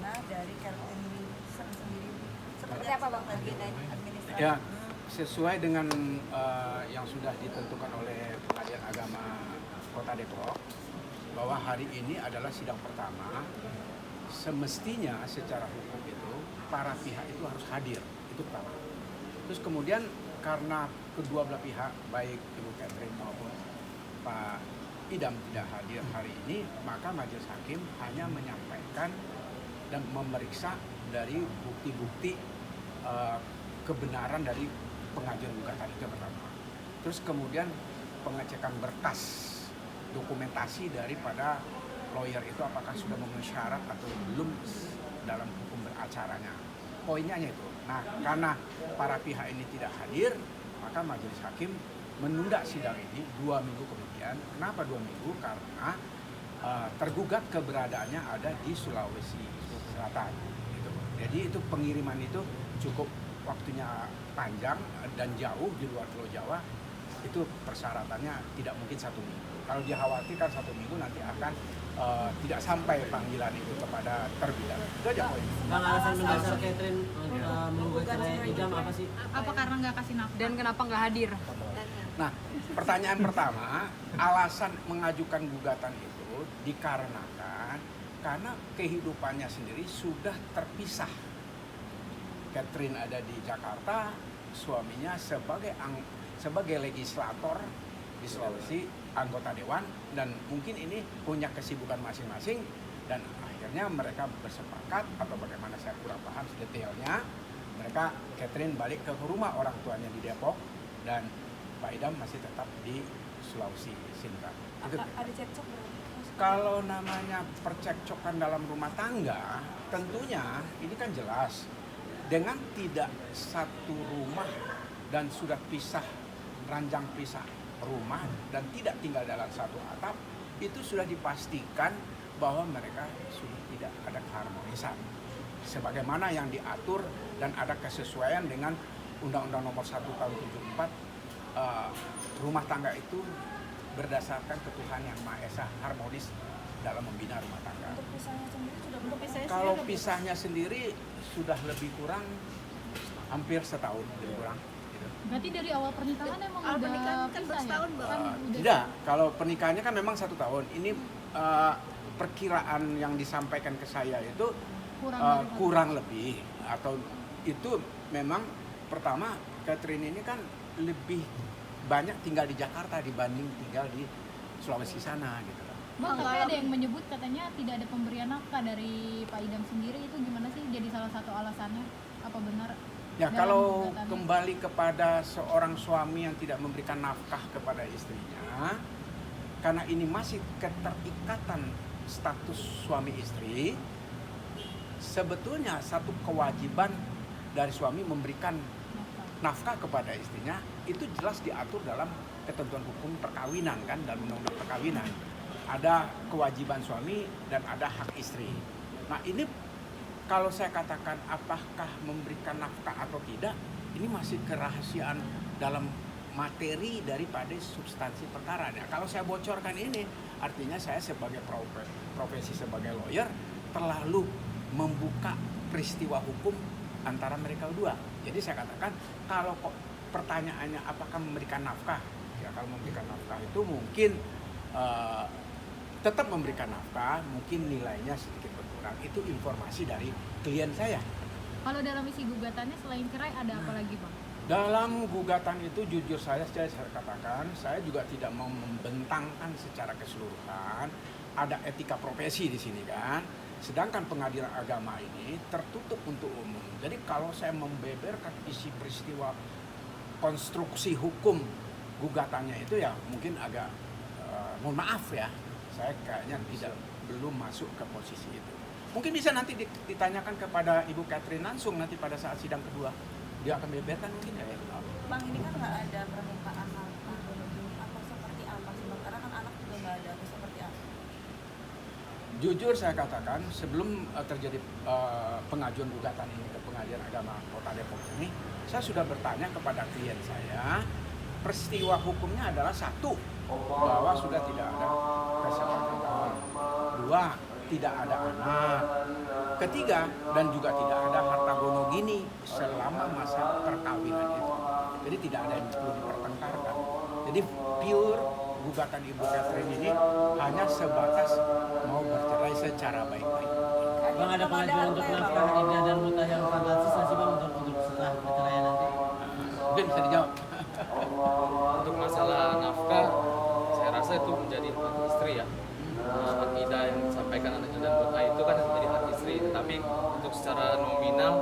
bagaimana dari Catherine Wilson sendiri? Seperti apa Bang agendanya administrasi? Ya, sesuai dengan yang sudah ditentukan oleh Pengadilan Agama Kota Depok, bahwa hari ini adalah sidang pertama. Semestinya secara hukum itu para pihak itu harus hadir, itu pertama. Terus kemudian karena kedua belah pihak, baik Ibu Catherine maupun Pak Idam tidak hadir hari ini, maka majelis hakim hanya menyampaikan dan memeriksa dari bukti-bukti kebenaran dari pengajuan gugatan itu pertama. Terus kemudian pengecekan berkas dokumentasi daripada lawyer itu apakah sudah memenuhi syarat atau belum dalam hukum beracaranya. Poinnya hanya itu. Nah, karena para pihak ini tidak hadir, maka majelis hakim menunda sidang ini 2 minggu kemudian. Kenapa 2 minggu? Karena tergugat keberadaannya ada di Sulawesi Selatan. Gitu. Jadi itu pengiriman itu cukup waktunya panjang dan jauh di luar Pulau Jawa. Itu persyaratannya tidak mungkin 1 minggu. Kalau dikhawatirkan 1 minggu nanti akan tidak sampai panggilan itu kepada terpidana. Itu aja poin. Bang, alasan mendasar Catherine menunggu cerai Idam apa sih? Apa karena nggak kasih nafkah? Dan kenapa nggak hadir? Nah, pertanyaan pertama, alasan mengajukan gugatan itu dikarenakan karena kehidupannya sendiri sudah terpisah. Catherine ada di Jakarta, suaminya sebagai legislator di Sulawesi, anggota dewan, dan mungkin ini punya kesibukan masing-masing, dan akhirnya mereka bersepakat atau bagaimana saya kurang paham detailnya. Mereka Catherine balik ke rumah orang tuanya di Depok dan Pak Idam masih tetap di Sulawesi Sinta. Ada cekcok berarti? Kalau namanya percekcokan dalam rumah tangga, tentunya ini kan jelas dengan tidak satu rumah dan sudah pisah, ranjang pisah rumah dan tidak tinggal dalam satu atap, itu sudah dipastikan bahwa mereka sudah tidak ada keharmonisan sebagaimana yang diatur dan ada kesesuaian dengan Undang-Undang Nomor 1 Tahun 74. Rumah tangga itu berdasarkan ketuhanan yang Maha Esa, harmonis dalam membina rumah tangga. Untuk pisahnya sendiri sudah Kalau pisahnya sendiri sudah lebih kurang hampir setahun lebih kurang. Berarti dari awal pernikahan emang Awal udah pernikahan kan pisah bersetahun, ya? Bang. Kan udah- Tidak, kalau pernikahannya kan memang 1 tahun. Ini perkiraan yang disampaikan ke saya itu kurang lebih, atau itu memang pertama Catherine ini kan lebih banyak tinggal di Jakarta dibanding tinggal di Sulawesi sana gitu. Bang, tapi ada yang menyebut katanya tidak ada pemberian nafkah dari Pak Idam sendiri, itu gimana sih jadi salah satu alasannya? Apa benar? Ya, dalam kalau gugatannya? kembali kepada seorang suami yang tidak memberikan nafkah kepada istrinya, karena ini masih keterikatan status suami istri, sebetulnya satu kewajiban dari suami memberikan nafkah kepada istrinya itu jelas diatur dalam ketentuan hukum perkawinan kan, dalam undang-undang perkawinan. Ada kewajiban suami dan ada hak istri. Nah, ini kalau saya katakan apakah memberikan nafkah atau tidak, ini masih kerahasiaan dalam materi daripada substansi perkara. Nah, kalau saya bocorkan ini, artinya saya sebagai profesi sebagai lawyer terlalu membuka peristiwa hukum antara mereka berdua. Jadi saya katakan kalau kok pertanyaannya apakah memberikan nafkah, ya kalau memberikan nafkah itu mungkin tetap memberikan nafkah, mungkin nilainya sedikit berkurang. Itu informasi dari klien saya. Kalau dalam isi gugatannya selain cerai ada apa lagi, Bang? Dalam gugatan itu jujur saya katakan, saya juga tidak mau membentangkan secara keseluruhan. Ada etika profesi di sini kan. Sedangkan pengadilan agama ini tertutup untuk umum. Jadi kalau saya membeberkan isi peristiwa konstruksi hukum gugatannya itu ya mungkin agak mohon maaf ya, saya kayaknya belum masuk ke posisi itu. Mungkin bisa nanti ditanyakan kepada Ibu Catherine langsung nanti pada saat sidang kedua. Dia akan beberkan mungkin ya. Bang, ini kan nggak ada permintaan nafkah atau seperti apa sih Bang? Karena kan anak juga nggak ada, atau seperti apa? Jujur saya katakan sebelum terjadi pengajuan gugatan ini ke Pengadilan Agama Kota Depok ini, saya sudah bertanya kepada klien saya, peristiwa hukumnya adalah satu, bahwa sudah tidak ada kesepakatan, dua, tidak ada anak, Ketiga, dan juga tidak ada harta gono gini selama masa perkawinan itu. Jadi tidak ada yang perlu dipertengkarkan. Jadi pure gugatan Ibu Catherine ini hanya sebatas mau bercerai secara baik-baik. Bang, ada pengajuan untuk nafkah Ida dan Muta yang fantastis nggak sih Bang untuk setelah perceraian nanti? Mungkin bisa dijawab. Untuk masalah nafkah, saya rasa itu menjadi hak istri ya. Hak Ida yang disampaikan anaknya dan Muta itu kan menjadi hak istri. Tetapi untuk secara nominal,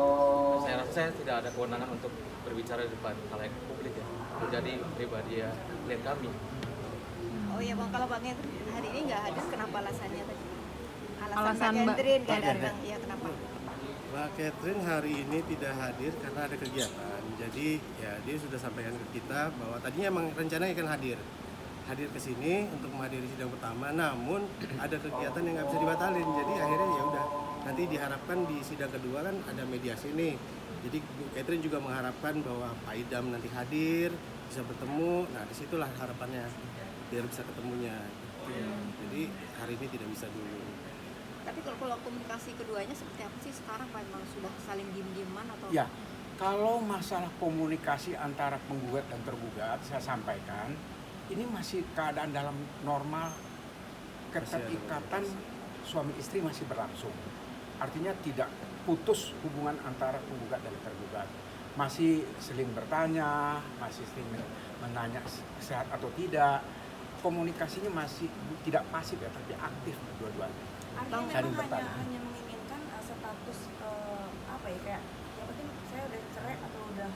saya rasa saya tidak ada kewenangan untuk berbicara di depan halayak publik ya. Menjadi pribadi ya klien kami. Oh iya Bang, kalau Bang Catherine hari ini nggak hadir, kenapa alasannya tadi? Alasan Mbak Mbak Catherine nggak Catherine. datang, iya kenapa? Mbak Catherine hari ini tidak hadir karena ada kegiatan. Jadi ya dia sudah sampaikan ke kita bahwa tadinya emang rencananya akan hadir ke sini untuk menghadiri sidang pertama, namun ada kegiatan yang nggak bisa dibatalin. Jadi akhirnya ya udah, nanti diharapkan di sidang kedua kan ada mediasi nih. Jadi Bu Catherine juga mengharapkan bahwa Pak Idam nanti hadir, bisa bertemu. Nah disitulah harapannya biar bisa ketemunya. Jadi hari ini tidak bisa dulu. Tapi kalau komunikasi keduanya seperti apa sih sekarang Pak? Memang sudah saling diem-dieman atau? Ya, kalau masalah komunikasi antara penggugat dan tergugat, saya sampaikan, ini masih keadaan dalam normal, keterikatan suami istri masih berlangsung. Artinya tidak putus hubungan antara penggugat dan tergugat. Masih saling bertanya, masih sering menanya sehat atau tidak. Komunikasinya masih tidak pasif ya, tapi aktif dua-duanya. Artinya Saling memang bertanya. hanya menginginkan status apa ya, kayak yang penting saya udah cerai atau udah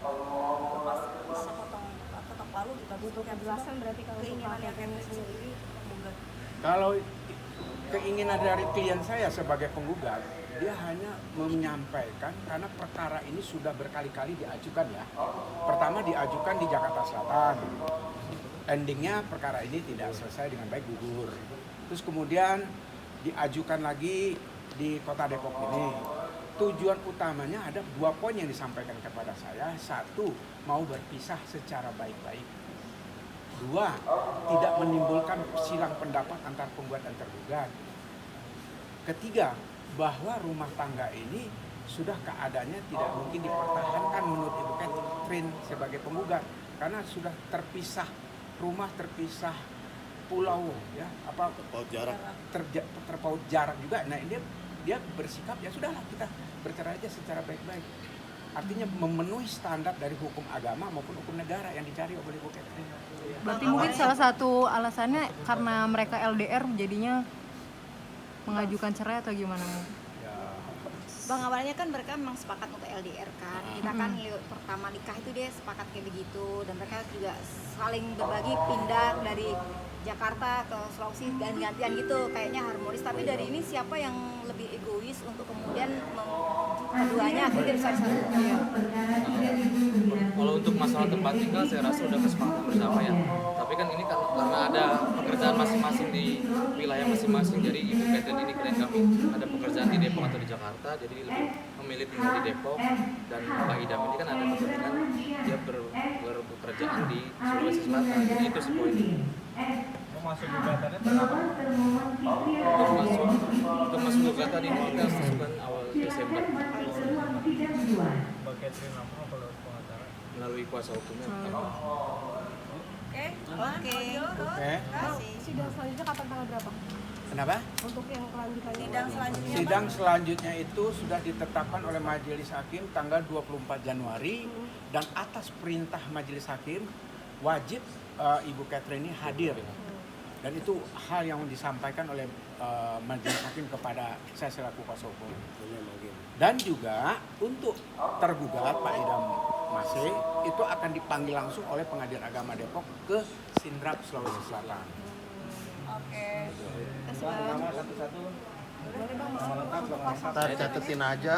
lepas sepotong ketok palu gitu. Butuh kejelasan berarti kalau untuk keinginan Pak yang Catherine sendiri penggugat. Kalau keinginan dari klien saya sebagai penggugat, dia hanya menyampaikan karena perkara ini sudah berkali-kali diajukan ya. Pertama diajukan di Jakarta Selatan. Endingnya perkara ini tidak selesai dengan baik, gugur. Terus kemudian diajukan lagi di Kota Depok ini. Tujuan utamanya ada 2 poin yang disampaikan kepada saya. 1, mau berpisah secara baik-baik. 2, tidak menimbulkan silang pendapat antar penggugat dan tergugat. Ketiga, bahwa rumah tangga ini sudah keadaannya tidak mungkin dipertahankan menurut Ibu Catherine sebagai penggugat karena sudah terpisah rumah, terpisah pulau ya, apa Terpaut jarak. terpaut jarak juga. Nah ini dia bersikap ya sudahlah kita bercerai aja secara baik-baik. Artinya memenuhi standar dari hukum agama maupun hukum negara yang dicari oleh Ibu Catherine. Berarti mungkin salah satu alasannya karena mereka LDR jadinya mengajukan cerai atau gimana? Bang, awalnya kan mereka memang sepakat untuk LDR kan. Kita kan pertama nikah itu dia sepakat kayak begitu, dan mereka juga saling berbagi pindah dari Jakarta ke Sulawesi ganti-gantian gitu, kayaknya harmonis. Tapi dari ini siapa yang lebih egois untuk kemudian keduanya akhirnya bersatu? Kalau untuk masalah tempat tinggal, saya rasa sudah kesepakatan bersama ya. Tapi kan ini karena ada pekerjaan masing-masing di wilayah masing-masing. Jadi Ibu Catherine ini klien kami ada pekerjaan di Depok atau di Jakarta, jadi lebih memilih tinggal di Depok. Dan Pak Idam ini kan ada kepentingan dia berpekerjaan di Sulawesi Selatan. Jadi itu sih poinnya. Masuk gugatannya kenapa? Untuk masuk gugatan ini kita lakukan awal Desember Mbak Catherine langsung apa lewat pengacara? melalui kuasa hukumnya. Oke. Oke. Oke. sidang selanjutnya kapan, tanggal berapa? Kenapa? Untuk yang kelanjutannya. Sidang selanjutnya Sidang selanjutnya itu sudah ditetapkan oleh Majelis Hakim tanggal 24 Januari dan atas perintah Majelis Hakim wajib Ibu Catherine ini hadir. Dan itu hal yang disampaikan oleh Majelis Hakim kepada saya selaku kuasa hukum. Dan juga untuk tergugat Pak Idam Masih itu akan dipanggil langsung oleh Pengadilan Agama Depok ke Sindrap, Sulawesi Selatan. Oke. Nama satu-satu. Boleh Bang, Nama lengkap, nama lengkap. Ntar catetin aja.